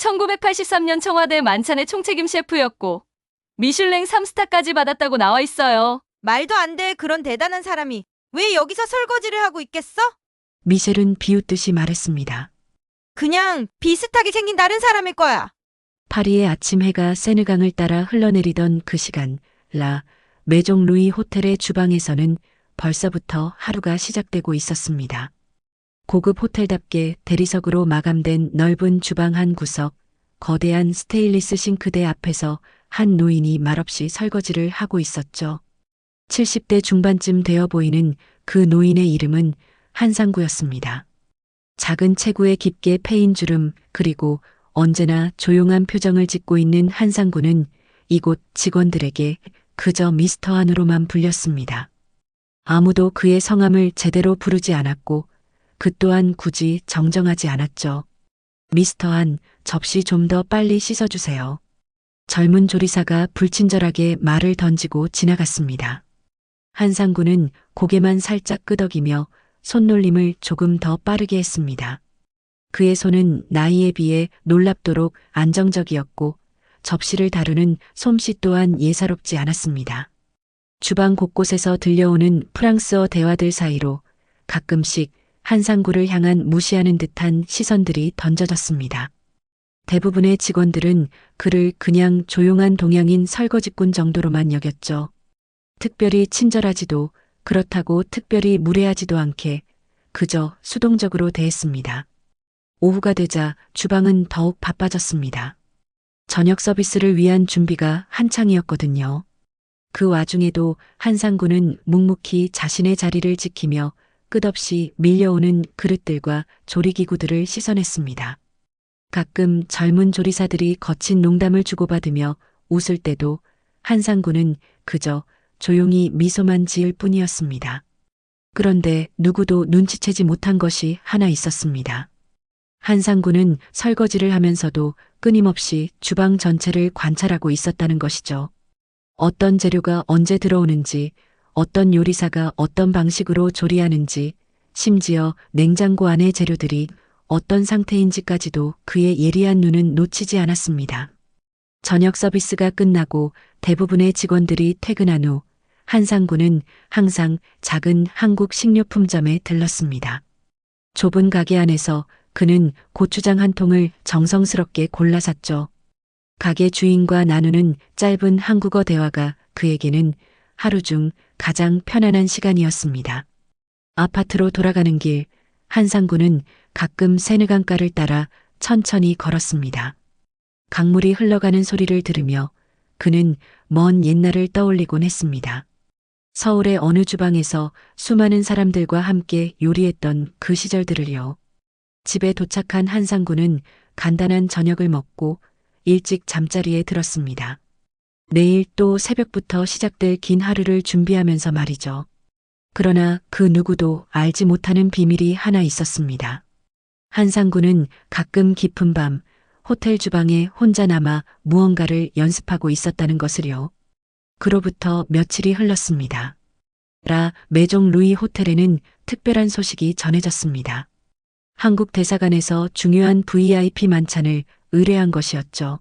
1983년 청와대 만찬의 총책임 셰프였고 미슐랭 3스타까지 받았다고 나와 있어요. 말도 안 돼. 그런 대단한 사람이 왜 여기서 설거지를 하고 있겠어? 미셸은 비웃듯이 말했습니다. 그냥 비슷하게 생긴 다른 사람일 거야. 파리의 아침 해가 세느강을 따라 흘러내리던 그 시간, 라 메종 루이 호텔의 주방에서는 벌써부터 하루가 시작되고 있었습니다. 고급 호텔답게 대리석으로 마감된 넓은 주방 한 구석, 거대한 스테인리스 싱크대 앞에서 한 노인이 말없이 설거지를 하고 있었죠. 70대 중반쯤 되어 보이는 그 노인의 이름은 한상구였습니다. 작은 체구에 깊게 패인 주름, 그리고 언제나 조용한 표정을 짓고 있는 한상구는 이곳 직원들에게 그저 미스터 한으로만 불렸습니다. 아무도 그의 성함을 제대로 부르지 않았고 그 또한 굳이 정정하지 않았죠. 미스터 한, 접시 좀 더 빨리 씻어주세요. 젊은 조리사가 불친절하게 말을 던지고 지나갔습니다. 한상구는 고개만 살짝 끄덕이며 손놀림을 조금 더 빠르게 했습니다. 그의 손은 나이에 비해 놀랍도록 안정적이었고 접시를 다루는 솜씨 또한 예사롭지 않았습니다. 주방 곳곳에서 들려오는 프랑스어 대화들 사이로 가끔씩 한상구를 향한 무시하는 듯한 시선들이 던져졌습니다. 대부분의 직원들은 그를 그냥 조용한 동양인 설거지꾼 정도로만 여겼죠. 특별히 친절하지도 그렇다고 특별히 무례하지도 않게 그저 수동적으로 대했습니다. 오후가 되자 주방은 더욱 바빠졌습니다. 저녁 서비스를 위한 준비가 한창이었거든요. 그 와중에도 한상구는 묵묵히 자신의 자리를 지키며 끝없이 밀려오는 그릇들과 조리기구들을 씻어냈습니다. 가끔 젊은 조리사들이 거친 농담을 주고받으며 웃을 때도 한상구는 그저 조용히 미소만 지을 뿐이었습니다. 그런데 누구도 눈치채지 못한 것이 하나 있었습니다. 한상구는 설거지를 하면서도 끊임없이 주방 전체를 관찰하고 있었다는 것이죠. 어떤 재료가 언제 들어오는지, 어떤 요리사가 어떤 방식으로 조리하는지, 심지어 냉장고 안의 재료들이 어떤 상태인지까지도 그의 예리한 눈은 놓치지 않았습니다. 저녁 서비스가 끝나고 대부분의 직원들이 퇴근한 후 한상구는 항상 작은 한국 식료품점에 들렀습니다. 좁은 가게 안에서 그는 고추장 한 통을 정성스럽게 골라 샀죠. 가게 주인과 나누는 짧은 한국어 대화가 그에게는 하루 중 가장 편안한 시간이었습니다. 아파트로 돌아가는 길, 한상구는 가끔 세느강가를 따라 천천히 걸었습니다. 강물이 흘러가는 소리를 들으며 그는 먼 옛날을 떠올리곤 했습니다. 서울의 어느 주방에서 수많은 사람들과 함께 요리했던 그 시절들을요. 집에 도착한 한상구는 간단한 저녁을 먹고 일찍 잠자리에 들었습니다. 내일 또 새벽부터 시작될 긴 하루를 준비하면서 말이죠. 그러나 그 누구도 알지 못하는 비밀이 하나 있었습니다. 한상구는 가끔 깊은 밤 호텔 주방에 혼자 남아 무언가를 연습하고 있었다는 것을요. 그로부터 며칠이 흘렀습니다. 라 메종 루이 호텔에는 특별한 소식이 전해졌습니다. 한국 대사관에서 중요한 VIP 만찬을 의뢰한 것이었죠.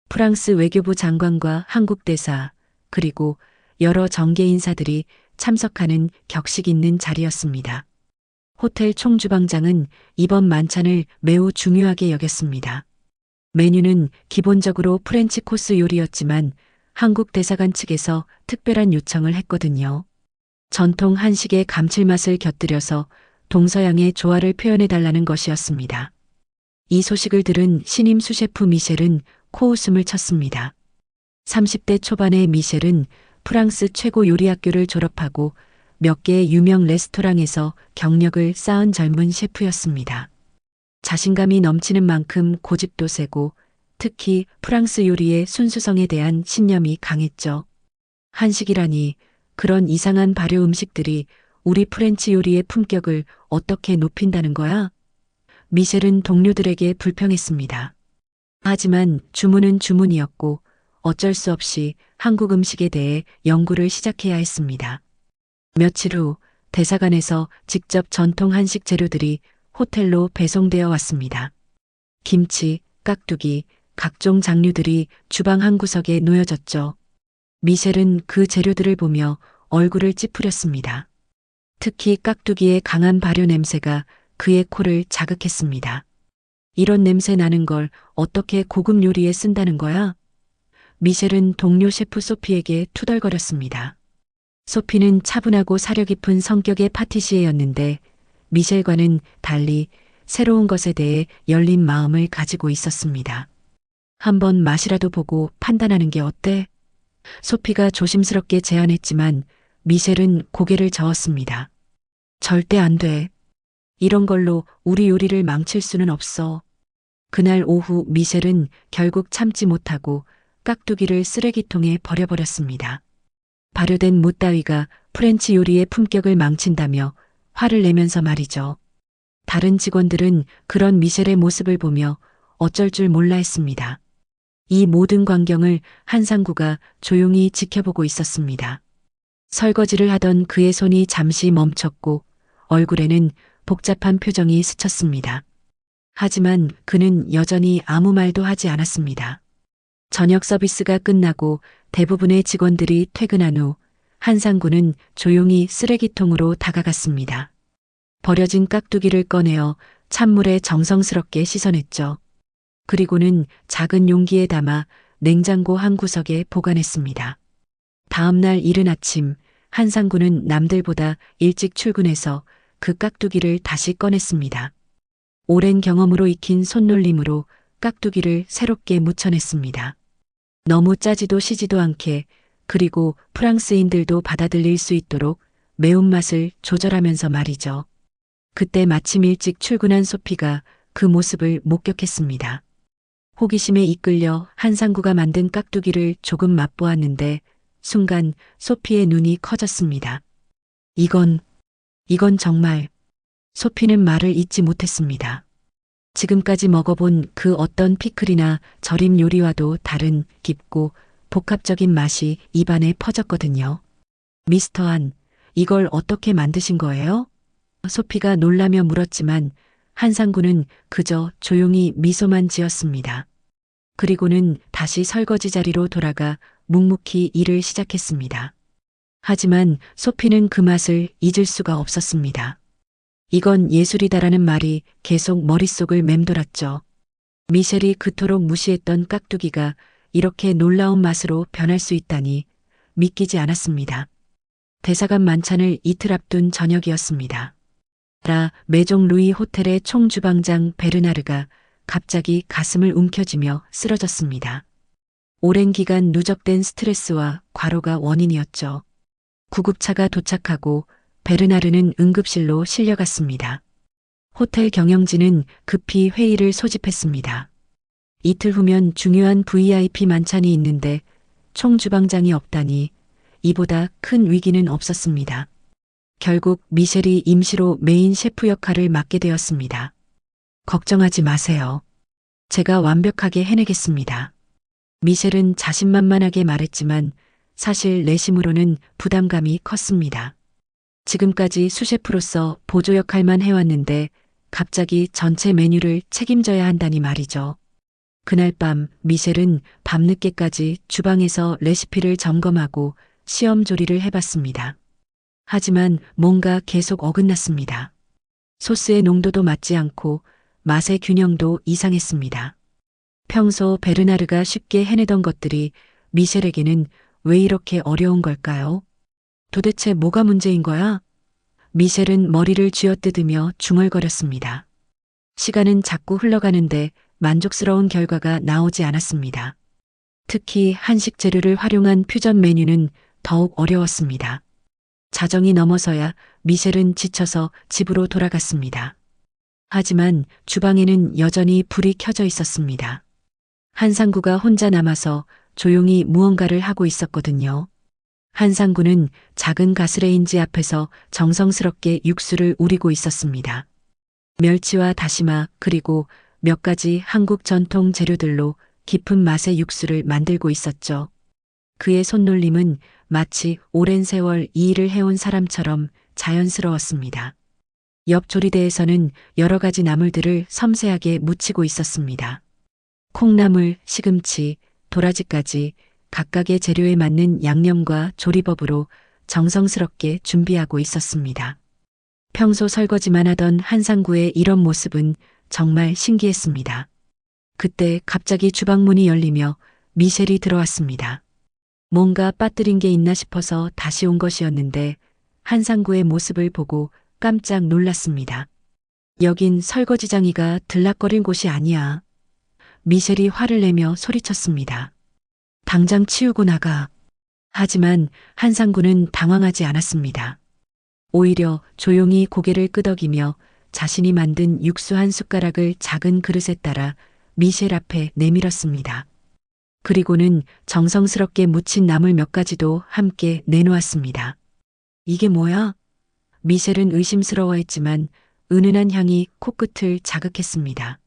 프랑스 외교부 장관과 한국 대사, 그리고 여러 정계 인사들이 참석하는 격식 있는 자리였습니다. 호텔 총주방장은 이번 만찬을 매우 중요하게 여겼습니다. 메뉴는 기본적으로 프렌치 코스 요리였지만 한국 대사관 측에서 특별한 요청을 했거든요. 전통 한식의 감칠맛을 곁들여서 동서양의 조화를 표현해달라는 것이었습니다. 이 소식을 들은 신임 수셰프 미셸은 코웃음을 쳤습니다. 30대 초반의 미셸은 프랑스 최고 요리학교를 졸업하고 몇 개의 유명 레스토랑에서 경력을 쌓은 젊은 셰프였습니다. 자신감이 넘치는 만큼 고집도 세고 특히 프랑스 요리의 순수성에 대한 신념이 강했죠. 한식이라니 그런 이상한 발효 음식들이 우리 프렌치 요리의 품격을 어떻게 높인다는 거야? 미셸은 동료들에게 불평했습니다. 하지만 주문은 주문이었고 어쩔 수 없이 한국 음식에 대해 연구를 시작해야 했습니다. 며칠 후 대사관에서 직접 전통 한식 재료들이 호텔로 배송되어 왔습니다. 김치, 깍두기, 각종 장류들이 주방 한 구석에 놓여졌죠. 미셸은 그 재료들을 보며 얼굴을 찌푸렸습니다. 특히 깍두기의 강한 발효 냄새가 그의 코를 자극했습니다. 이런 냄새 나는 걸 어떻게 고급 요리에 쓴다는 거야? 미셸은 동료 셰프 소피에게 투덜거렸습니다. 소피는 차분하고 사려 깊은 성격의 파티시에였는데 미셸과는 달리 새로운 것에 대해 열린 마음을 가지고 있었습니다. 한번 맛이라도 보고 판단하는 게 어때? 소피가 조심스럽게 제안했지만 미셸은 고개를 저었습니다. 절대 안 돼. 이런 걸로 우리 요리를 망칠 수는 없어. 그날 오후 미셸은 결국 참지 못하고 깍두기를 쓰레기통에 버려버렸습니다. 발효된 무 따위가 프렌치 요리의 품격을 망친다며 화를 내면서 말이죠. 다른 직원들은 그런 미셸의 모습을 보며 어쩔 줄 몰라 했습니다. 이 모든 광경을 한상구가 조용히 지켜보고 있었습니다. 설거지를 하던 그의 손이 잠시 멈췄고 얼굴에는 복잡한 표정이 스쳤습니다. 하지만 그는 여전히 아무 말도 하지 않았습니다. 저녁 서비스가 끝나고 대부분의 직원들이 퇴근한 후 한상구는 조용히 쓰레기통으로 다가갔습니다. 버려진 깍두기를 꺼내어 찬물에 정성스럽게 씻어냈죠. 그리고는 작은 용기에 담아 냉장고 한 구석에 보관했습니다. 다음 날 이른 아침 한상구는 남들보다 일찍 출근해서 그 깍두기를 다시 꺼냈습니다. 오랜 경험으로 익힌 손놀림으로 깍두기를 새롭게 무쳐냈습니다. 너무 짜지도 시지도 않게 그리고 프랑스인들도 받아들일 수 있도록 매운맛을 조절하면서 말이죠. 그때 마침 일찍 출근한 소피가 그 모습을 목격했습니다. 호기심에 이끌려 한상구가 만든 깍두기를 조금 맛보았는데 순간 소피의 눈이 커졌습니다. 이건 정말. 소피는 말을 잇지 못했습니다. 지금까지 먹어본 그 어떤 피클이나 절임 요리와도 다른 깊고 복합적인 맛이 입안에 퍼졌거든요. 미스터 한, 이걸 어떻게 만드신 거예요? 소피가 놀라며 물었지만 한상구는 그저 조용히 미소만 지었습니다. 그리고는 다시 설거지 자리로 돌아가 묵묵히 일을 시작했습니다. 하지만 소피는 그 맛을 잊을 수가 없었습니다. 이건 예술이다라는 말이 계속 머릿속을 맴돌았죠. 미셸이 그토록 무시했던 깍두기가 이렇게 놀라운 맛으로 변할 수 있다니 믿기지 않았습니다. 대사관 만찬을 이틀 앞둔 저녁이었습니다. 메종 루이 호텔의 총주방장 베르나르가 갑자기 가슴을 움켜쥐며 쓰러졌습니다. 오랜 기간 누적된 스트레스와 과로가 원인이었죠. 구급차가 도착하고 베르나르는 응급실로 실려갔습니다. 호텔 경영진은 급히 회의를 소집했습니다. 이틀 후면 중요한 VIP 만찬이 있는데 총주방장이 없다니 이보다 큰 위기는 없었습니다. 결국 미셸이 임시로 메인 셰프 역할을 맡게 되었습니다. 걱정하지 마세요. 제가 완벽하게 해내겠습니다. 미셸은 자신만만하게 말했지만 사실 내심으로는 부담감이 컸습니다. 지금까지 수셰프로서 보조 역할만 해왔는데 갑자기 전체 메뉴를 책임져야 한다니 말이죠. 그날 밤 미셸은 밤늦게까지 주방에서 레시피를 점검하고 시험 조리를 해봤습니다. 하지만 뭔가 계속 어긋났습니다. 소스의 농도도 맞지 않고 맛의 균형도 이상했습니다. 평소 베르나르가 쉽게 해내던 것들이 미셸에게는 왜 이렇게 어려운 걸까요? 도대체 뭐가 문제인 거야? 미셸은 머리를 쥐어뜯으며 중얼거렸습니다. 시간은 자꾸 흘러가는데 만족스러운 결과가 나오지 않았습니다. 특히 한식 재료를 활용한 퓨전 메뉴는 더욱 어려웠습니다. 자정이 넘어서야 미셸은 지쳐서 집으로 돌아갔습니다. 하지만 주방에는 여전히 불이 켜져 있었습니다. 한상구가 혼자 남아서 조용히 무언가를 하고 있었거든요. 한상구는 작은 가스레인지 앞에서 정성스럽게 육수를 우리고 있었습니다. 멸치와 다시마 그리고 몇 가지 한국 전통 재료들로 깊은 맛의 육수를 만들고 있었죠. 그의 손놀림은 마치 오랜 세월 이 일을 해온 사람처럼 자연스러웠습니다. 옆 조리대에서는 여러 가지 나물들을 섬세하게 묻히고 있었습니다. 콩나물, 시금치, 도라지까지 각각의 재료에 맞는 양념과 조리법으로 정성스럽게 준비하고 있었습니다. 평소 설거지만 하던 한상구의 이런 모습은 정말 신기했습니다. 그때 갑자기 주방문이 열리며 미셸이 들어왔습니다. 뭔가 빠뜨린 게 있나 싶어서 다시 온 것이었는데 한상구의 모습을 보고 깜짝 놀랐습니다. 여긴 설거지장이가 들락거릴 곳이 아니야. 미셸이 화를 내며 소리쳤습니다. 당장 치우고 나가. 하지만 한상구는 당황하지 않았습니다. 오히려 조용히 고개를 끄덕이며 자신이 만든 육수 한 숟가락을 작은 그릇에 따라 미셸 앞에 내밀었습니다. 그리고는 정성스럽게 무친 나물 몇 가지도 함께 내놓았습니다. 이게 뭐야? 미셸은 의심스러워했지만 은은한 향이 코끝을 자극했습니다.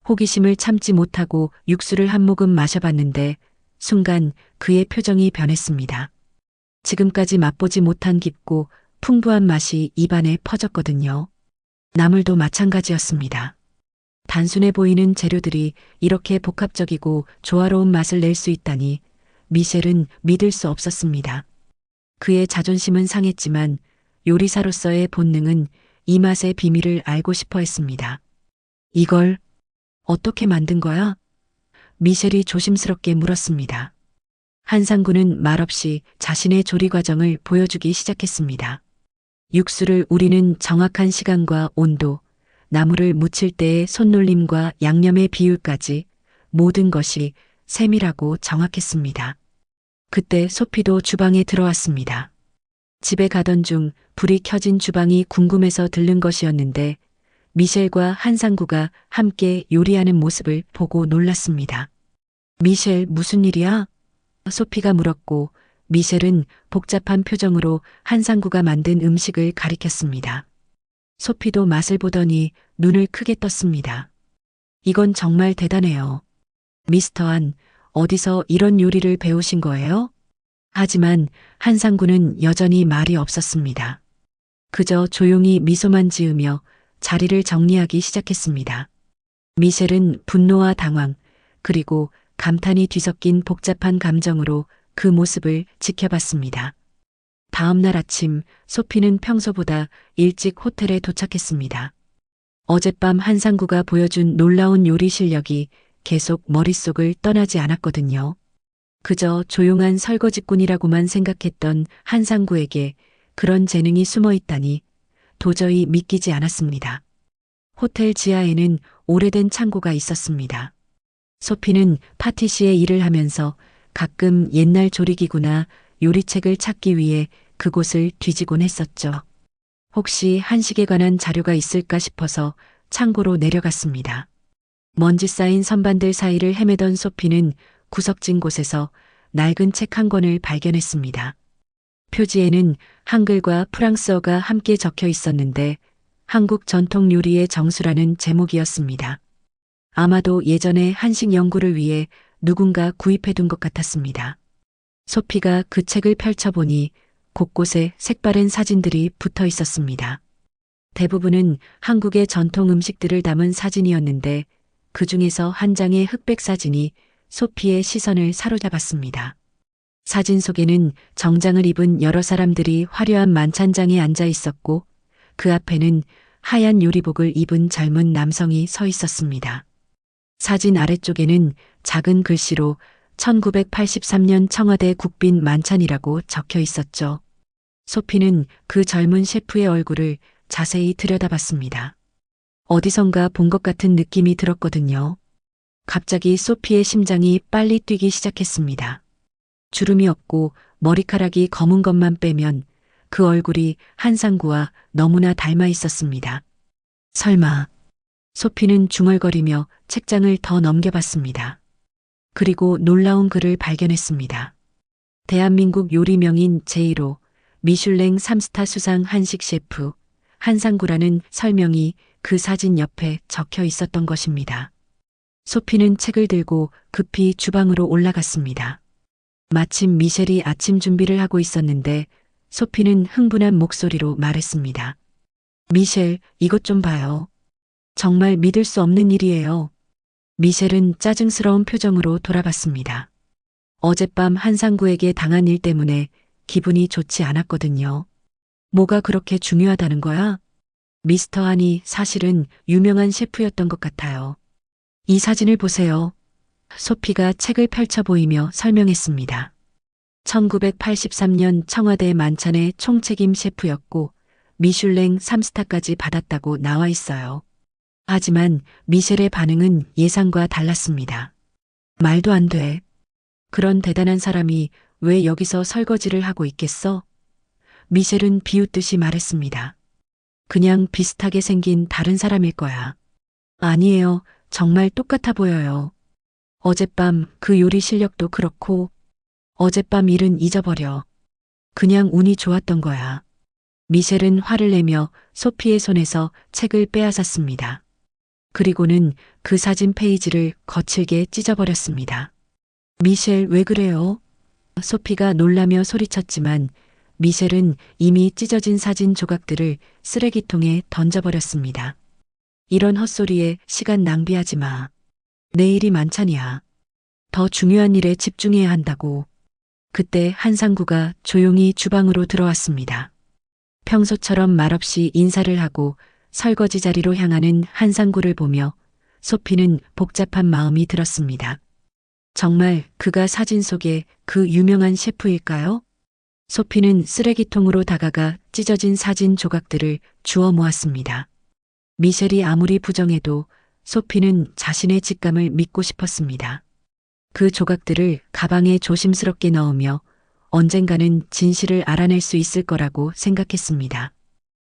호기심을 참지 못하고 육수를 한 모금 마셔봤는데 순간 그의 표정이 변했습니다. 지금까지 맛보지 못한 깊고 풍부한 맛이 입안에 퍼졌거든요. 나물도 마찬가지였습니다. 단순해 보이는 재료들이 이렇게 복합적이고 조화로운 맛을 낼 수 있다니 미셸은 믿을 수 없었습니다. 그의 자존심은 상했지만 요리사로서의 본능은 이 맛의 비밀을 알고 싶어 했습니다. 이걸 어떻게 만든 거야? 미셸이 조심스럽게 물었습니다. 한상구는 말없이 자신의 조리 과정을 보여주기 시작했습니다. 육수를 우리는 정확한 시간과 온도, 나물을 무칠 때의 손놀림과 양념의 비율까지 모든 것이 세밀하고 정확했습니다. 그때 소피도 주방에 들어왔습니다. 집에 가던 중 불이 켜진 주방이 궁금해서 들른 것이었는데 미셸과 한상구가 함께 요리하는 모습을 보고 놀랐습니다. 미셸, 무슨 일이야? 소피가 물었고 미셸은 복잡한 표정으로 한상구가 만든 음식을 가리켰습니다. 소피도 맛을 보더니 눈을 크게 떴습니다. 이건 정말 대단해요. 미스터 한, 어디서 이런 요리를 배우신 거예요? 하지만 한상구는 여전히 말이 없었습니다. 그저 조용히 미소만 지으며 자리를 정리하기 시작했습니다. 미셸은 분노와 당황, 그리고 감탄이 뒤섞인 복잡한 감정으로 그 모습을 지켜봤습니다. 다음 날 아침 소피는 평소보다 일찍 호텔에 도착했습니다. 어젯밤 한상구가 보여준 놀라운 요리 실력이 계속 머릿속을 떠나지 않았거든요. 그저 조용한 설거지꾼이라고만 생각했던 한상구에게 그런 재능이 숨어 있다니 도저히 믿기지 않았습니다. 호텔 지하에는 오래된 창고가 있었습니다. 소피는 파티시에 일을 하면서 가끔 옛날 조리기구나 요리책을 찾기 위해 그곳을 뒤지곤 했었죠. 혹시 한식에 관한 자료가 있을까 싶어서 창고로 내려갔습니다. 먼지 쌓인 선반들 사이를 헤매던 소피는 구석진 곳에서 낡은 책 한 권을 발견했습니다. 표지에는 한글과 프랑스어가 함께 적혀 있었는데 한국 전통 요리의 정수라는 제목이었습니다. 아마도 예전에 한식 연구를 위해 누군가 구입해둔 것 같았습니다. 소피가 그 책을 펼쳐보니 곳곳에 색바랜 사진들이 붙어 있었습니다. 대부분은 한국의 전통 음식들을 담은 사진이었는데 그 중에서 한 장의 흑백 사진이 소피의 시선을 사로잡았습니다. 사진 속에는 정장을 입은 여러 사람들이 화려한 만찬장에 앉아 있었고 그 앞에는 하얀 요리복을 입은 젊은 남성이 서 있었습니다. 사진 아래쪽에는 작은 글씨로 1983년 청와대 국빈 만찬이라고 적혀 있었죠. 소피는 그 젊은 셰프의 얼굴을 자세히 들여다봤습니다. 어디선가 본 것 같은 느낌이 들었거든요. 갑자기 소피의 심장이 빨리 뛰기 시작했습니다. 주름이 없고 머리카락이 검은 것만 빼면 그 얼굴이 한상구와 너무나 닮아 있었습니다. 설마. 소피는 중얼거리며 책장을 더 넘겨봤습니다. 그리고 놀라운 글을 발견했습니다. 대한민국 요리명인 제1호 미슐랭 3스타 수상 한식 셰프 한상구라는 설명이 그 사진 옆에 적혀 있었던 것입니다. 소피는 책을 들고 급히 주방으로 올라갔습니다. 마침 미셸이 아침 준비를 하고 있었는데 소피는 흥분한 목소리로 말했습니다. 미셸, 이것 좀 봐요. 정말 믿을 수 없는 일이에요. 미셸은 짜증스러운 표정으로 돌아봤습니다. 어젯밤 한상구에게 당한 일 때문에 기분이 좋지 않았거든요. 뭐가 그렇게 중요하다는 거야? 미스터 한이 사실은 유명한 셰프였던 것 같아요. 이 사진을 보세요. 소피가 책을 펼쳐 보이며 설명했습니다. 1983년 청와대 만찬의 총책임 셰프였고 미슐랭 3스타까지 받았다고 나와 있어요. 하지만 미셸의 반응은 예상과 달랐습니다. 말도 안 돼. 그런 대단한 사람이 왜 여기서 설거지를 하고 있겠어? 미셸은 비웃듯이 말했습니다. 그냥 비슷하게 생긴 다른 사람일 거야. 아니에요. 정말 똑같아 보여요. 어젯밤 그 요리 실력도 그렇고 어젯밤 일은 잊어버려. 그냥 운이 좋았던 거야. 미셸은 화를 내며 소피의 손에서 책을 빼앗았습니다. 그리고는 그 사진 페이지를 거칠게 찢어버렸습니다. 미셸, 왜 그래요? 소피가 놀라며 소리쳤지만 미셸은 이미 찢어진 사진 조각들을 쓰레기통에 던져버렸습니다. 이런 헛소리에 시간 낭비하지 마. 내일이 만찬이야. 더 중요한 일에 집중해야 한다고. 그때 한상구가 조용히 주방으로 들어왔습니다. 평소처럼 말없이 인사를 하고 설거지 자리로 향하는 한상구를 보며 소피는 복잡한 마음이 들었습니다. 정말 그가 사진 속의 그 유명한 셰프일까요? 소피는 쓰레기통으로 다가가 찢어진 사진 조각들을 주워 모았습니다. 미셸이 아무리 부정해도 소피는 자신의 직감을 믿고 싶었습니다. 그 조각들을 가방에 조심스럽게 넣으며 언젠가는 진실을 알아낼 수 있을 거라고 생각했습니다.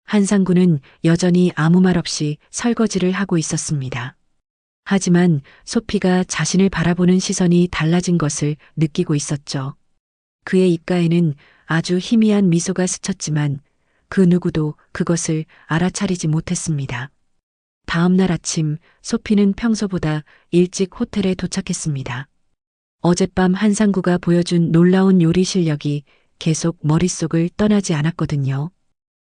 한상구는 여전히 아무 말 없이 설거지를 하고 있었습니다. 하지만 소피가 자신을 바라보는 시선이 달라진 것을 느끼고 있었죠. 그의 입가에는 아주 희미한 미소가 스쳤지만 그 누구도 그것을 알아차리지 못했습니다. 다음 날 아침 소피는 평소보다 일찍 호텔에 도착했습니다. 어젯밤 한상구가 보여준 놀라운 요리 실력이 계속 머릿속을 떠나지 않았거든요.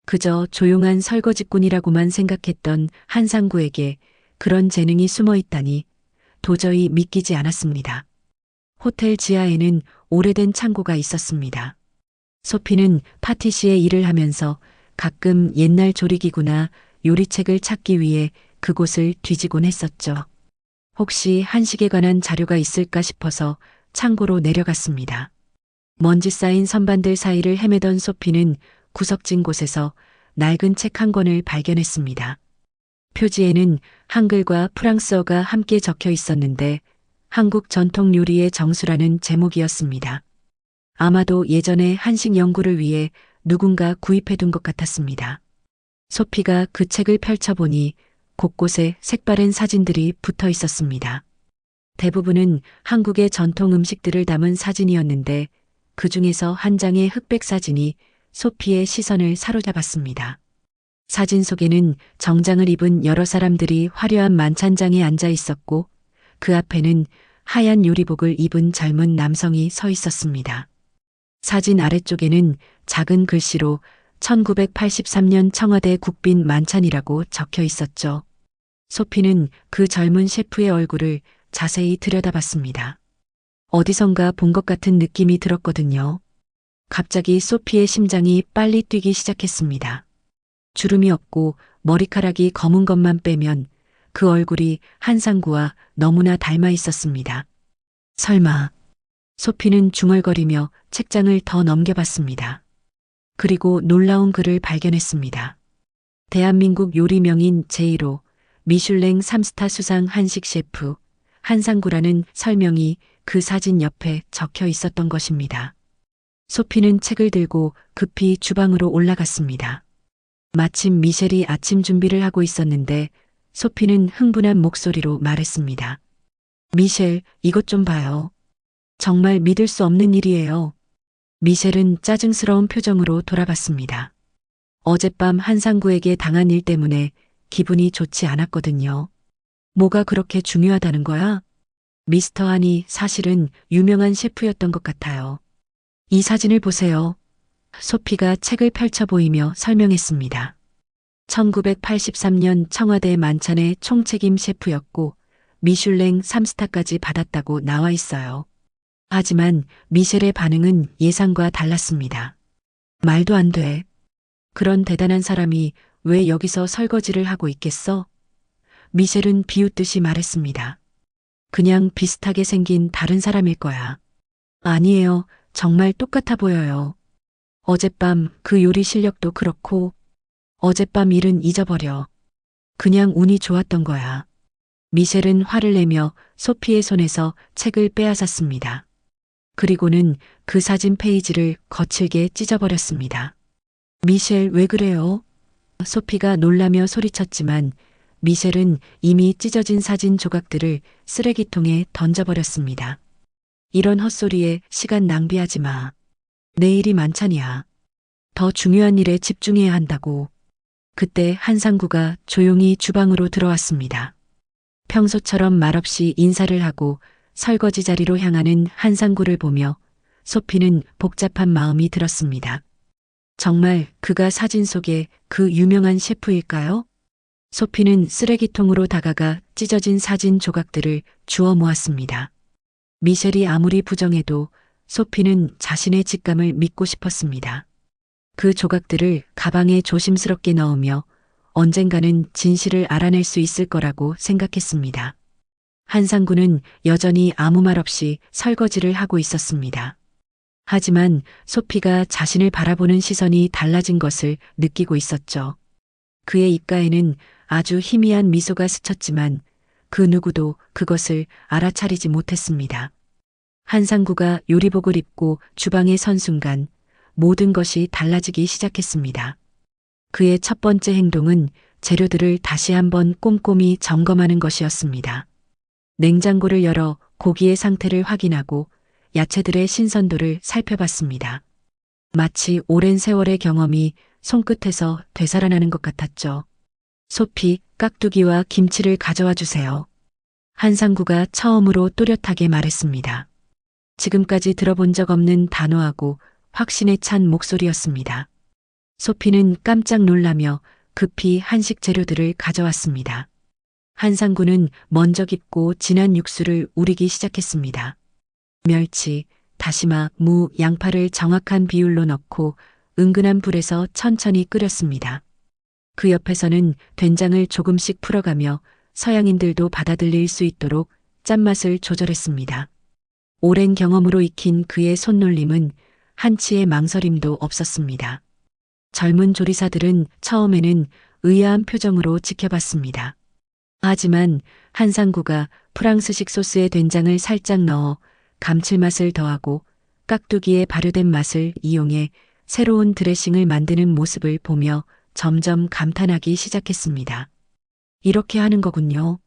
그저 조용한 설거지꾼이라고만 생각했던 한상구에게 그런 재능이 숨어 있다니 도저히 믿기지 않았습니다. 호텔 지하에는 오래된 창고가 있었습니다. 소피는 파티시에 일을 하면서 가끔 옛날 조리기구나 요리책을 찾기 위해 그곳을 뒤지곤 했었죠. 혹시 한식에 관한 자료가 있을까 싶어서 창고로 내려갔습니다. 먼지 쌓인 선반들 사이를 헤매던 소피는 구석진 곳에서 낡은 책 한 권을 발견했습니다. 표지에는 한글과 프랑스어가 함께 적혀 있었는데 한국 전통 요리의 정수라는 제목이었습니다. 아마도 예전에 한식 연구를 위해 누군가 구입해둔 것 같았습니다. 소피가 그 책을 펼쳐보니 곳곳에 색바랜 사진들이 붙어 있었습니다. 대부분은 한국의 전통 음식들을 담은 사진이었는데 그 중에서 한 장의 흑백 사진이 소피의 시선을 사로잡았습니다. 사진 속에는 정장을 입은 여러 사람들이 화려한 만찬장에 앉아 있었고 그 앞에는 하얀 요리복을 입은 젊은 남성이 서 있었습니다. 사진 아래쪽에는 작은 글씨로 1983년 청와대 국빈 만찬이라고 적혀 있었죠. 소피는 그 젊은 셰프의 얼굴을 자세히 들여다봤습니다. 어디선가 본 것 같은 느낌이 들었거든요. 갑자기 소피의 심장이 빨리 뛰기 시작했습니다. 주름이 없고 머리카락이 검은 것만 빼면 그 얼굴이 한상구와 너무나 닮아 있었습니다. 설마. 소피는 중얼거리며 책장을 더 넘겨봤습니다. 그리고 놀라운 글을 발견했습니다. 대한민국 요리 명인 제1호 미슐랭 3스타 수상 한식 셰프 한상구라는 설명이 그 사진 옆에 적혀 있었던 것입니다. 소피는 책을 들고 급히 주방으로 올라갔습니다. 마침 미셸이 아침 준비를 하고 있었는데 소피는 흥분한 목소리로 말했습니다. 미셸, 이것 좀 봐요. 정말 믿을 수 없는 일이에요. 미셸은 짜증스러운 표정으로 돌아봤습니다. 어젯밤 한상구에게 당한 일 때문에 기분이 좋지 않았거든요. 뭐가 그렇게 중요하다는 거야? 미스터 한이 사실은 유명한 셰프였던 것 같아요. 이 사진을 보세요. 소피가 책을 펼쳐 보이며 설명했습니다. 1983년 청와대 만찬의 총책임 셰프였고 미슐랭 3스타까지 받았다고 나와 있어요. 하지만 미셸의 반응은 예상과 달랐습니다. 말도 안 돼. 그런 대단한 사람이 왜 여기서 설거지를 하고 있겠어? 미셸은 비웃듯이 말했습니다. 그냥 비슷하게 생긴 다른 사람일 거야. 아니에요. 정말 똑같아 보여요. 어젯밤 그 요리 실력도 그렇고 어젯밤 일은 잊어버려. 그냥 운이 좋았던 거야. 미셸은 화를 내며 소피의 손에서 책을 빼앗았습니다. 그리고는 그 사진 페이지를 거칠게 찢어버렸습니다. 미셸 왜 그래요? 소피가 놀라며 소리쳤지만 미셸은 이미 찢어진 사진 조각들을 쓰레기통에 던져버렸습니다. 이런 헛소리에 시간 낭비하지 마. 내일이 만찬이야. 더 중요한 일에 집중해야 한다고. 그때 한상구가 조용히 주방으로 들어왔습니다. 평소처럼 말없이 인사를 하고 설거지 자리로 향하는 한상구를 보며 소피는 복잡한 마음이 들었습니다. 정말 그가 사진 속의 그 유명한 셰프일까요? 소피는 쓰레기통으로 다가가 찢어진 사진 조각들을 주워 모았습니다. 미셸이 아무리 부정해도 소피는 자신의 직감을 믿고 싶었습니다. 그 조각들을 가방에 조심스럽게 넣으며 언젠가는 진실을 알아낼 수 있을 거라고 생각했습니다. 한상구는 여전히 아무 말 없이 설거지를 하고 있었습니다. 하지만 소피가 자신을 바라보는 시선이 달라진 것을 느끼고 있었죠. 그의 입가에는 아주 희미한 미소가 스쳤지만 그 누구도 그것을 알아차리지 못했습니다. 한상구가 요리복을 입고 주방에 선 순간 모든 것이 달라지기 시작했습니다. 그의 첫 번째 행동은 재료들을 다시 한번 꼼꼼히 점검하는 것이었습니다. 냉장고를 열어 고기의 상태를 확인하고 야채들의 신선도를 살펴봤습니다. 마치 오랜 세월의 경험이 손끝에서 되살아나는 것 같았죠. 소피, 깍두기와 김치를 가져와 주세요. 한상구가 처음으로 또렷하게 말했습니다. 지금까지 들어본 적 없는 단호하고 확신에 찬 목소리였습니다. 소피는 깜짝 놀라며 급히 한식 재료들을 가져왔습니다. 한상구는 먼저 깊고 진한 육수를 우리기 시작했습니다. 멸치, 다시마, 무, 양파를 정확한 비율로 넣고 은근한 불에서 천천히 끓였습니다. 그 옆에서는 된장을 조금씩 풀어가며 서양인들도 받아들일 수 있도록 짠맛을 조절했습니다. 오랜 경험으로 익힌 그의 손놀림은 한치의 망설임도 없었습니다. 젊은 조리사들은 처음에는 의아한 표정으로 지켜봤습니다. 하지만 한상구가 프랑스식 소스에 된장을 살짝 넣어 감칠맛을 더하고 깍두기의 발효된 맛을 이용해 새로운 드레싱을 만드는 모습을 보며 점점 감탄하기 시작했습니다. 이렇게 하는 거군요.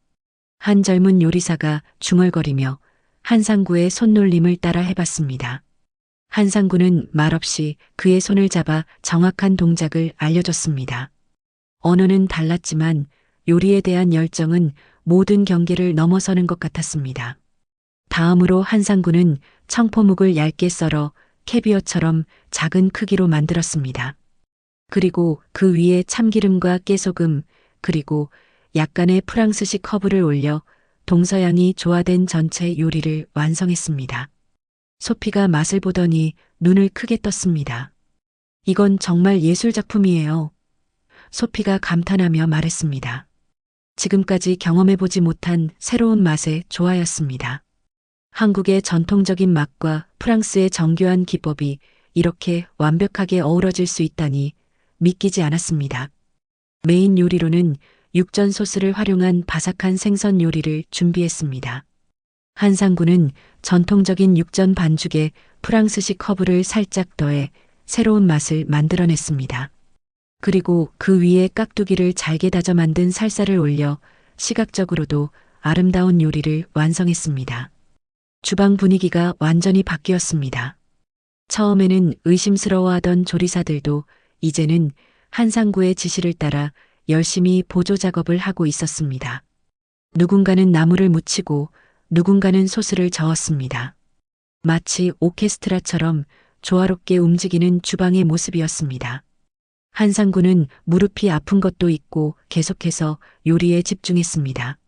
한 젊은 요리사가 중얼거리며 한상구의 손놀림을 따라 해봤습니다. 한상구는 말없이 그의 손을 잡아 정확한 동작을 알려줬습니다. 언어는 달랐지만 요리에 대한 열정은 모든 경계를 넘어서는 것 같았습니다. 다음으로 한상구는 청포묵을 얇게 썰어 캐비어처럼 작은 크기로 만들었습니다. 그리고 그 위에 참기름과 깨소금, 그리고 약간의 프랑스식 허브를 올려 동서양이 조화된 전체 요리를 완성했습니다. 소피가 맛을 보더니 눈을 크게 떴습니다. 이건 정말 예술작품이에요. 소피가 감탄하며 말했습니다. 지금까지 경험해보지 못한 새로운 맛의 조화였습니다. 한국의 전통적인 맛과 프랑스의 정교한 기법이 이렇게 완벽하게 어우러질 수 있다니 믿기지 않았습니다. 메인 요리로는 육전 소스를 활용한 바삭한 생선 요리를 준비했습니다. 한상구는 전통적인 육전 반죽에 프랑스식 허브를 살짝 더해 새로운 맛을 만들어냈습니다. 그리고 그 위에 깍두기를 잘게 다져 만든 살살을 올려 시각적으로도 아름다운 요리를 완성했습니다. 주방 분위기가 완전히 바뀌었습니다. 처음에는 의심스러워하던 조리사들도 이제는 한상구의 지시를 따라 열심히 보조 작업을 하고 있었습니다. 누군가는 나물을 무치고 누군가는 소스를 저었습니다. 마치 오케스트라처럼 조화롭게 움직이는 주방의 모습이었습니다. 한상구는 무릎이 아픈 것도 있고 계속해서 요리에 집중했습니다.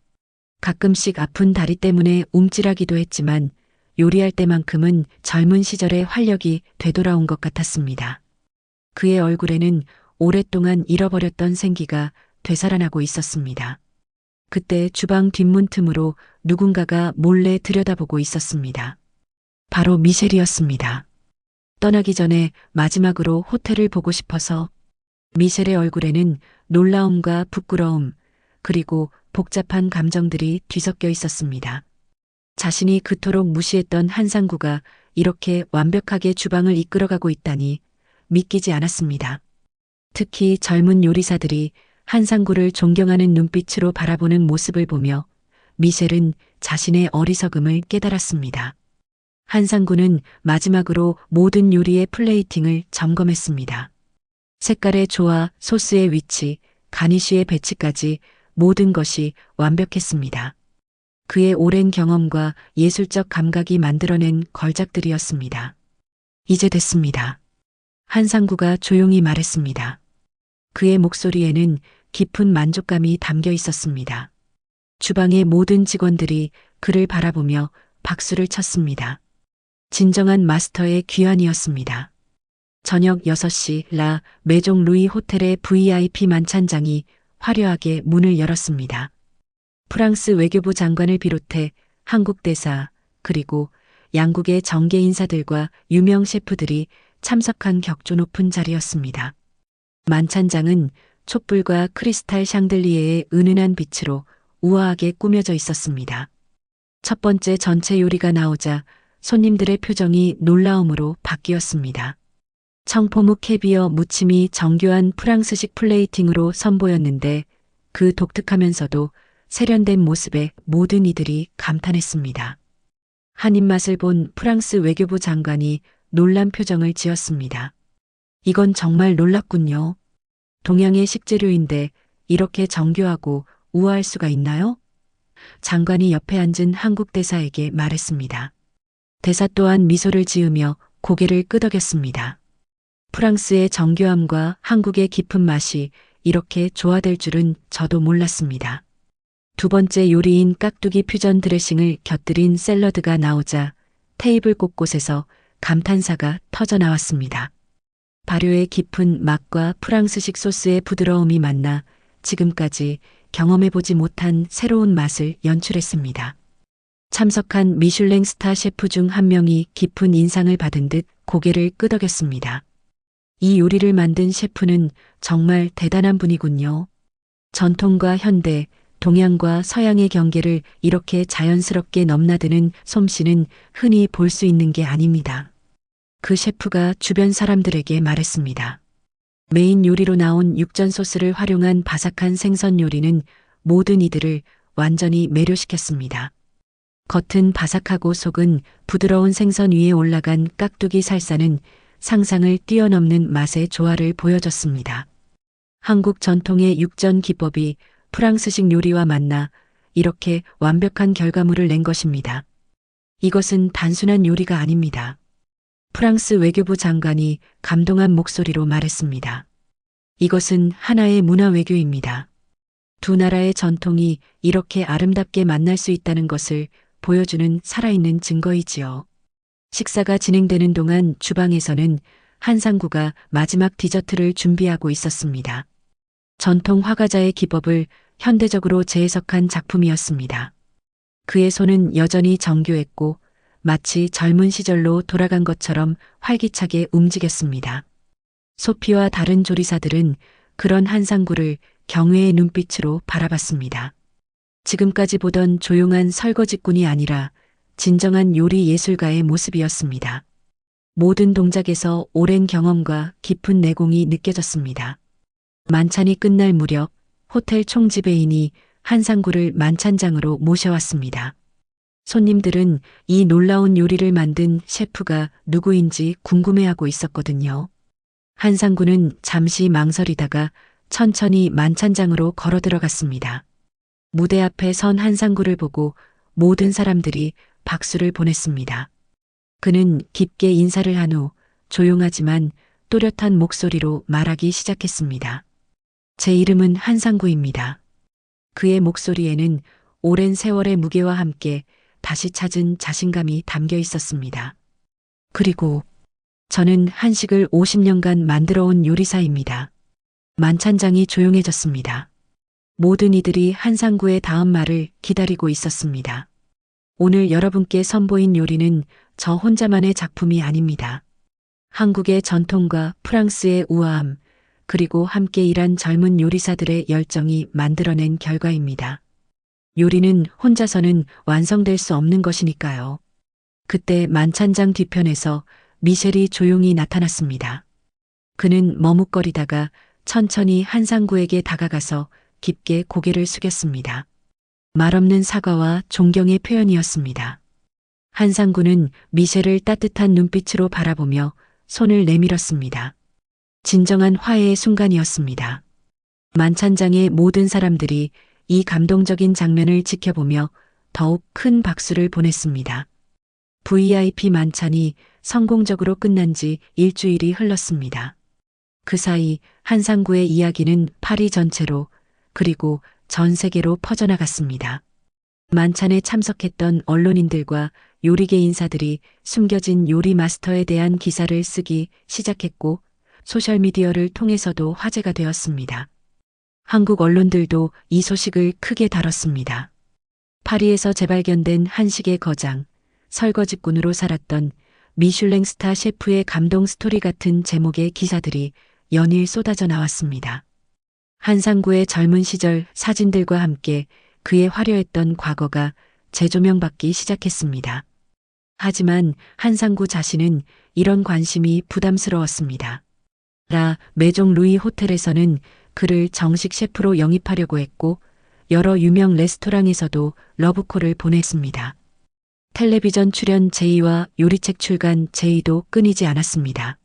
가끔씩 아픈 다리 때문에 움찔하기도 했지만 요리할 때만큼은 젊은 시절의 활력이 되돌아온 것 같았습니다. 그의 얼굴에는 오랫동안 잃어버렸던 생기가 되살아나고 있었습니다. 그때 주방 뒷문 틈으로 누군가가 몰래 들여다보고 있었습니다. 바로 미셸이었습니다. 떠나기 전에 마지막으로 호텔을 보고 싶어서. 미셸의 얼굴에는 놀라움과 부끄러움, 그리고 복잡한 감정들이 뒤섞여 있었습니다. 자신이 그토록 무시했던 한상구가 이렇게 완벽하게 주방을 이끌어가고 있다니 믿기지 않았습니다. 특히 젊은 요리사들이 한상구를 존경하는 눈빛으로 바라보는 모습을 보며 미셸은 자신의 어리석음을 깨달았습니다. 한상구는 마지막으로 모든 요리의 플레이팅을 점검했습니다. 색깔의 조화, 소스의 위치, 가니쉬의 배치까지 모든 것이 완벽했습니다. 그의 오랜 경험과 예술적 감각이 만들어낸 걸작들이었습니다. 이제 됐습니다. 한상구가 조용히 말했습니다. 그의 목소리에는 깊은 만족감이 담겨 있었습니다. 주방의 모든 직원들이 그를 바라보며 박수를 쳤습니다. 진정한 마스터의 귀환이었습니다. 저녁 6시 라 메종 루이 호텔의 VIP 만찬장이 화려하게 문을 열었습니다. 프랑스 외교부 장관을 비롯해 한국 대사, 그리고 양국의 정계 인사들과 유명 셰프들이 참석한 격조 높은 자리였습니다. 만찬장은 촛불과 크리스탈 샹들리에의 은은한 빛으로 우아하게 꾸며져 있었습니다. 첫 번째 전체 요리가 나오자 손님들의 표정이 놀라움으로 바뀌었습니다. 청포묵 캐비어 무침이 정교한 프랑스식 플레이팅으로 선보였는데 그 독특하면서도 세련된 모습에 모든 이들이 감탄했습니다. 한 입맛을 본 프랑스 외교부 장관이 놀란 표정을 지었습니다. 이건 정말 놀랍군요. 동양의 식재료인데 이렇게 정교하고 우아할 수가 있나요? 장관이 옆에 앉은 한국 대사에게 말했습니다. 대사 또한 미소를 지으며 고개를 끄덕였습니다. 프랑스의 정교함과 한국의 깊은 맛이 이렇게 조화될 줄은 저도 몰랐습니다. 두 번째 요리인 깍두기 퓨전 드레싱을 곁들인 샐러드가 나오자 테이블 곳곳에서 감탄사가 터져 나왔습니다. 발효의 깊은 맛과 프랑스식 소스의 부드러움이 만나 지금까지 경험해보지 못한 새로운 맛을 연출했습니다. 참석한 미슐랭 스타 셰프 중 한 명이 깊은 인상을 받은 듯 고개를 끄덕였습니다. 이 요리를 만든 셰프는 정말 대단한 분이군요. 전통과 현대, 동양과 서양의 경계를 이렇게 자연스럽게 넘나드는 솜씨는 흔히 볼 수 있는 게 아닙니다. 그 셰프가 주변 사람들에게 말했습니다. 메인 요리로 나온 육전 소스를 활용한 바삭한 생선 요리는 모든 이들을 완전히 매료시켰습니다. 겉은 바삭하고 속은 부드러운 생선 위에 올라간 깍두기 살사는 상상을 뛰어넘는 맛의 조화를 보여줬습니다. 한국 전통의 육전 기법이 프랑스식 요리와 만나 이렇게 완벽한 결과물을 낸 것입니다. 이것은 단순한 요리가 아닙니다. 프랑스 외교부 장관이 감동한 목소리로 말했습니다. 이것은 하나의 문화 외교입니다. 두 나라의 전통이 이렇게 아름답게 만날 수 있다는 것을 보여주는 살아있는 증거이지요. 식사가 진행되는 동안 주방에서는 한상구가 마지막 디저트를 준비하고 있었습니다. 전통 화가자의 기법을 현대적으로 재해석한 작품이었습니다. 그의 손은 여전히 정교했고 마치 젊은 시절로 돌아간 것처럼 활기차게 움직였습니다. 소피와 다른 조리사들은 그런 한상구를 경외의 눈빛으로 바라봤습니다. 지금까지 보던 조용한 설거지꾼이 아니라 진정한 요리 예술가의 모습이었습니다. 모든 동작에서 오랜 경험과 깊은 내공이 느껴졌습니다. 만찬이 끝날 무렵 호텔 총지배인이 한상구를 만찬장으로 모셔왔습니다. 손님들은 이 놀라운 요리를 만든 셰프가 누구인지 궁금해하고 있었거든요. 한상구는 잠시 망설이다가 천천히 만찬장으로 걸어 들어갔습니다. 무대 앞에 선 한상구를 보고 모든 사람들이 박수를 보냈습니다. 그는 깊게 인사를 한 후 조용하지만 또렷한 목소리로 말하기 시작했습니다. 제 이름은 한상구입니다. 그의 목소리에는 오랜 세월의 무게와 함께 다시 찾은 자신감이 담겨 있었습니다. 그리고 저는 한식을 50년간 만들어 온 요리사입니다. 만찬장이 조용해졌습니다. 모든 이들이 한상구의 다음 말을 기다리고 있었습니다. 오늘 여러분께 선보인 요리는 저 혼자만의 작품이 아닙니다. 한국의 전통과 프랑스의 우아함, 그리고 함께 일한 젊은 요리사들의 열정이 만들어낸 결과입니다. 요리는 혼자서는 완성될 수 없는 것이니까요. 그때 만찬장 뒤편에서 미셸이 조용히 나타났습니다. 그는 머뭇거리다가 천천히 한상구에게 다가가서 깊게 고개를 숙였습니다. 말없는 사과와 존경의 표현이었습니다. 한상구는 미셸을 따뜻한 눈빛으로 바라보며 손을 내밀었습니다. 진정한 화해의 순간이었습니다. 만찬장의 모든 사람들이 이 감동적인 장면을 지켜보며 더욱 큰 박수를 보냈습니다. VIP 만찬이 성공적으로 끝난 지 일주일이 흘렀습니다. 그 사이 한상구의 이야기는 파리 전체로 그리고 전 세계로 퍼져나갔습니다. 만찬에 참석했던 언론인들과 요리계 인사들이 숨겨진 요리 마스터에 대한 기사를 쓰기 시작했고 소셜미디어를 통해서도 화제가 되었습니다. 한국 언론들도 이 소식을 크게 다뤘습니다. 파리에서 재발견된 한식의 거장, 설거지꾼으로 살았던 미슐랭 스타 셰프의 감동 스토리 같은 제목의 기사들이 연일 쏟아져 나왔습니다. 한상구의 젊은 시절 사진들과 함께 그의 화려했던 과거가 재조명받기 시작했습니다. 하지만 한상구 자신은 이런 관심이 부담스러웠습니다. 라 메종 루이 호텔에서는 그를 정식 셰프로 영입하려고 했고 여러 유명 레스토랑에서도 러브콜을 보냈습니다. 텔레비전 출연 제의와 요리책 출간 제의도 끊이지 않았습니다.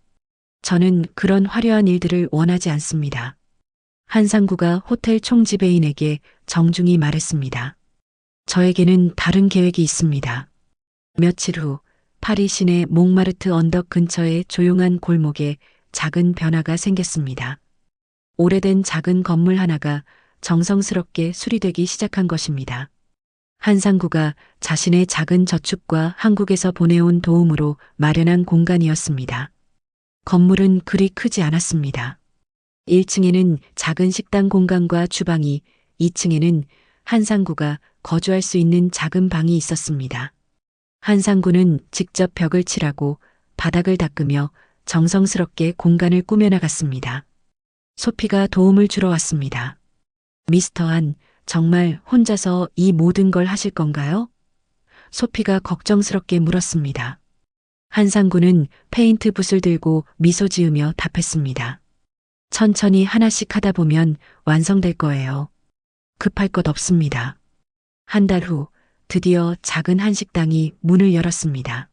저는 그런 화려한 일들을 원하지 않습니다. 한상구가 호텔 총지배인에게 정중히 말했습니다. 저에게는 다른 계획이 있습니다. 며칠 후 파리 시내 몽마르트 언덕 근처의 조용한 골목에 작은 변화가 생겼습니다. 오래된 작은 건물 하나가 정성스럽게 수리되기 시작한 것입니다. 한상구가 자신의 작은 저축과 한국에서 보내온 도움으로 마련한 공간이었습니다. 건물은 그리 크지 않았습니다. 1층에는 작은 식당 공간과 주방이, 2층에는 한상구가 거주할 수 있는 작은 방이 있었습니다. 한상구는 직접 벽을 칠하고 바닥을 닦으며 정성스럽게 공간을 꾸며나갔습니다. 소피가 도움을 주러 왔습니다. 미스터 한, 정말 혼자서 이 모든 걸 하실 건가요? 소피가 걱정스럽게 물었습니다. 한상구는 페인트 붓을 들고 미소 지으며 답했습니다. 천천히 하나씩 하다 보면 완성될 거예요. 급할 것 없습니다. 한 달 후 드디어 작은 한식당이 문을 열었습니다.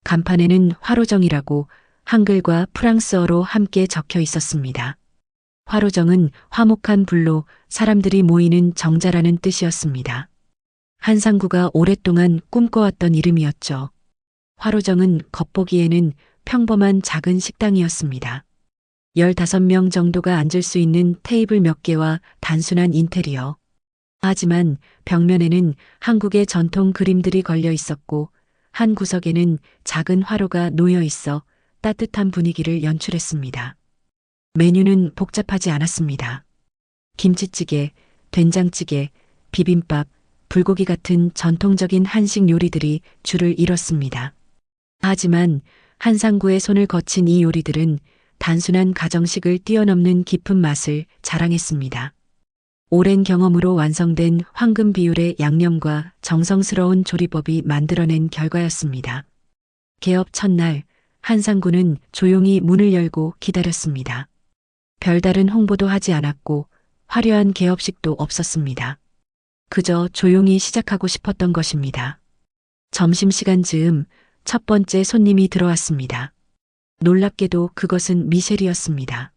간판에는 화로정이라고 한글과 프랑스어로 함께 적혀 있었습니다. 화로정은 화목한 불로 사람들이 모이는 정자라는 뜻이었습니다. 한상구가 오랫동안 꿈꿔왔던 이름이었죠. 화로정은 겉보기에는 평범한 작은 식당이었습니다. 15명 정도가 앉을 수 있는 테이블 몇 개와 단순한 인테리어. 하지만 벽면에는 한국의 전통 그림들이 걸려 있었고 한 구석에는 작은 화로가 놓여 있어 따뜻한 분위기를 연출했습니다. 메뉴는 복잡하지 않았습니다. 김치찌개, 된장찌개, 비빔밥, 불고기 같은 전통적인 한식 요리들이 줄을 이뤘습니다. 하지만 한상구의 손을 거친 이 요리들은 단순한 가정식을 뛰어넘는 깊은 맛을 자랑했습니다. 오랜 경험으로 완성된 황금 비율의 양념과 정성스러운 조리법이 만들어낸 결과였습니다. 개업 첫날, 한상구는 조용히 문을 열고 기다렸습니다. 별다른 홍보도 하지 않았고 화려한 개업식도 없었습니다. 그저 조용히 시작하고 싶었던 것입니다. 점심시간 즈음 첫 번째 손님이 들어왔습니다. 놀랍게도 그것은 미셸이었습니다.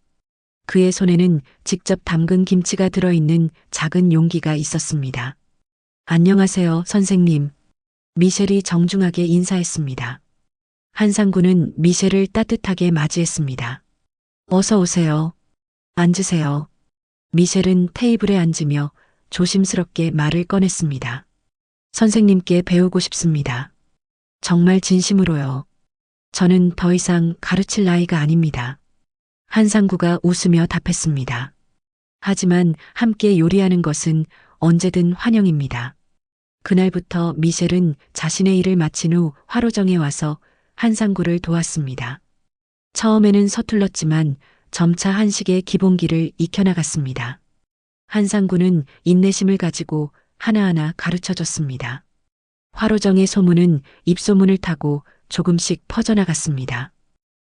그의 손에는 직접 담근 김치가 들어있는 작은 용기가 있었습니다. 안녕하세요, 선생님. 미셸이 정중하게 인사했습니다. 한상구는 미셸을 따뜻하게 맞이했습니다. 어서 오세요. 앉으세요. 미셸은 테이블에 앉으며 조심스럽게 말을 꺼냈습니다. 선생님께 배우고 싶습니다. 정말 진심으로요. 저는 더 이상 가르칠 나이가 아닙니다. 한상구가 웃으며 답했습니다. 하지만 함께 요리하는 것은 언제든 환영입니다. 그날부터 미셸은 자신의 일을 마친 후 화로정에 와서 한상구를 도왔습니다. 처음에는 서툴렀지만 점차 한식의 기본기를 익혀나갔습니다. 한상구는 인내심을 가지고 하나하나 가르쳐줬습니다. 화로정의 소문은 입소문을 타고 조금씩 퍼져나갔습니다.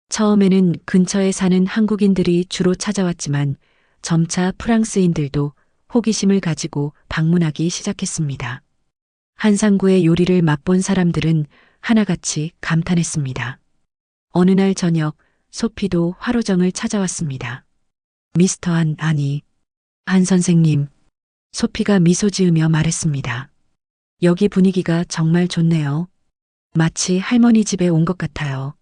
처음에는 근처에 사는 한국인들이 주로 찾아왔지만 점차 프랑스인들도 호기심을 가지고 방문하기 시작했습니다. 한상구의 요리를 맛본 사람들은 하나같이 감탄했습니다. 어느 날 저녁 소피도 화로정을 찾아왔습니다. 미스터 아니, 한 선생님. 소피가 미소 지으며 말했습니다. 여기 분위기가 정말 좋네요. 마치 할머니 집에 온 것 같아요.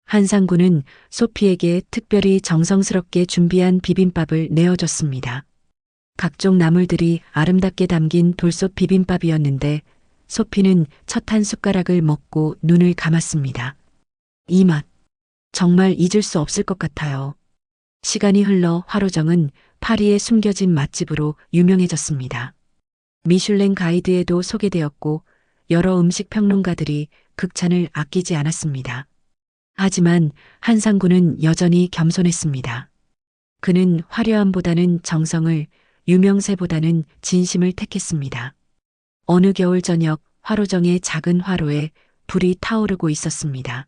한상구는 소피에게 특별히 정성스럽게 준비한 비빔밥을 내어줬습니다. 각종 나물들이 아름답게 담긴 돌솥 비빔밥이었는데 소피는 첫 한 숟가락을 먹고 눈을 감았습니다. 이 맛, 정말 잊을 수 없을 것 같아요. 시간이 흘러 화로정은 파리에 숨겨진 맛집으로 유명해졌습니다. 미슐랭 가이드에도 소개되었고 여러 음식 평론가들이 극찬을 아끼지 않았습니다. 하지만 한상구는 여전히 겸손했습니다. 그는 화려함보다는 정성을, 유명세보다는 진심을 택했습니다. 어느 겨울 저녁 화로정의 작은 화로에 불이 타오르고 있었습니다.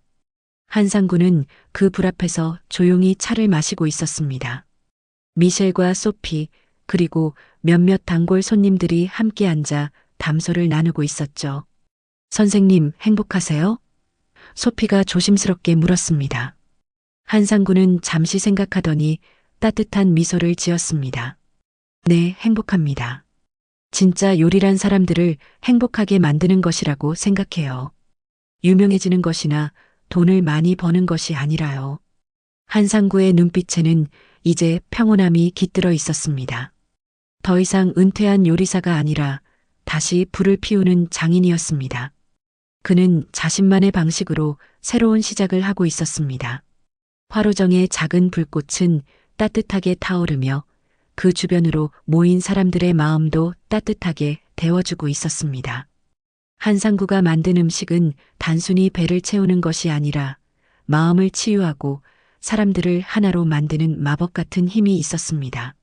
한상구는 그 불 앞에서 조용히 차를 마시고 있었습니다. 미셸과 소피 그리고 몇몇 단골 손님들이 함께 앉아 담소를 나누고 있었죠. 선생님 행복하세요? 소피가 조심스럽게 물었습니다. 한상구는 잠시 생각하더니 따뜻한 미소를 지었습니다. 네, 행복합니다. 진짜 요리란 사람들을 행복하게 만드는 것이라고 생각해요. 유명해지는 것이나 돈을 많이 버는 것이 아니라요. 한상구의 눈빛에는 이제 평온함이 깃들어 있었습니다. 더 이상 은퇴한 요리사가 아니라 다시 불을 피우는 장인이었습니다. 그는 자신만의 방식으로 새로운 시작을 하고 있었습니다. 화로정의 작은 불꽃은 따뜻하게 타오르며 그 주변으로 모인 사람들의 마음도 따뜻하게 데워주고 있었습니다. 한상구가 만든 음식은 단순히 배를 채우는 것이 아니라 마음을 치유하고 사람들을 하나로 만드는 마법 같은 힘이 있었습니다.